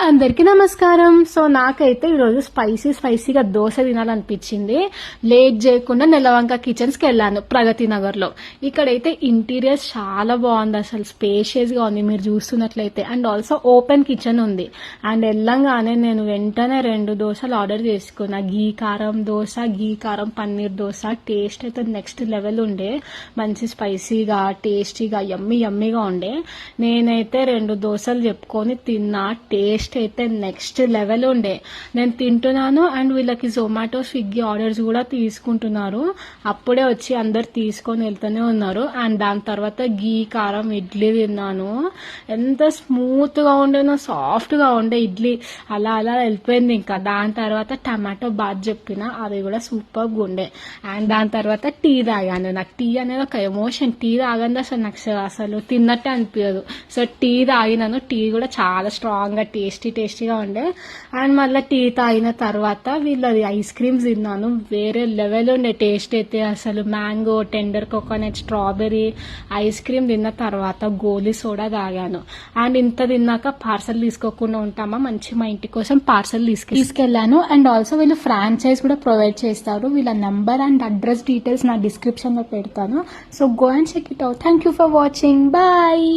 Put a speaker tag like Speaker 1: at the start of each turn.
Speaker 1: అందరికీ నమస్కారం. సో నాకైతే ఈరోజు స్పైసీగా దోశ తినాలనిపించింది. లేట్ చేయకుండా నెలవంక కిచెన్స్కి వెళ్ళాను ప్రగతి నగర్లో. ఇక్కడైతే ఇంటీరియర్స్ చాలా బాగుంది, అసలు స్పేషియస్గా ఉంది మీరు చూస్తున్నట్లయితే. అండ్ ఆల్సో ఓపెన్ కిచెన్ ఉంది. అండ్ వెళ్ళంగానే నేను వెంటనే 2 దోశలు ఆర్డర్ చేసుకున్నా. గీ కారం దోశ, గీ కారం పన్నీర్ దోశ. టేస్ట్ అయితే నెక్స్ట్ లెవెల్ ఉండే, మంచి స్పైసీగా టేస్టీగా యమ్మీగా ఉండే. నేనైతే 2 దోశలు చెప్పుకొని తిన్నా. టేస్ట్ అయితే నెక్స్ట్ లెవెల్ ఉండే. నేను తింటున్నాను అండ్ వీళ్ళకి జొమాటో స్విగ్గీ ఆర్డర్స్ కూడా తీసుకుంటున్నారు. అప్పుడే వచ్చి అందరు తీసుకొని వెళ్తూనే ఉన్నారు. అండ్ దాని తర్వాత గీ కారం ఇడ్లీ తిన్నాను. ఎంత స్మూత్ గా ఉండేనో, సాఫ్ట్ గా ఉండే ఇడ్లీ. అలా వెళ్ళిపోయింది. ఇంకా దాని తర్వాత టమాటో బాత్ చెప్పిన, అది కూడా సూపర్ గా ఉండే. అండ్ దాని తర్వాత టీ తాగాను. నాకు టీ అనేది ఒక ఎమోషన్. టీ తాగంది అసలు నాకు అసలు తిన్నట్టే అనిపించదు. So tea తాగినాను. టీ కూడా చాలా స్ట్రాంగ్ గా టేస్టీగా ఉండే. అండ్ మళ్ళీ టీ తాగిన తర్వాత వీళ్ళది ఐస్ క్రీమ్స్ తిన్నాను. వేరే లెవెల్ ఉండే టేస్ట్ అయితే. అసలు mango, tender coconut, strawberry ice cream తిన్న తర్వాత గోలీ సోడా తాగాను. అండ్ ఇంత తిన్నాక పార్సల్ తీసుకోకుండా ఉంటామా, మంచి మా ఇంటి కోసం పార్సల్ తీసుకెళ్లాను. అండ్ ఆల్సో వీళ్ళు ఫ్రాంచైజ్ కూడా ప్రొవైడ్ చేస్తారు. వీళ్ళ నంబర్ అండ్ అడ్రస్ డీటెయిల్స్ నా డిస్క్రిప్షన్ లో పెడతాను. So go and check it out. Thank you for watching. Bye.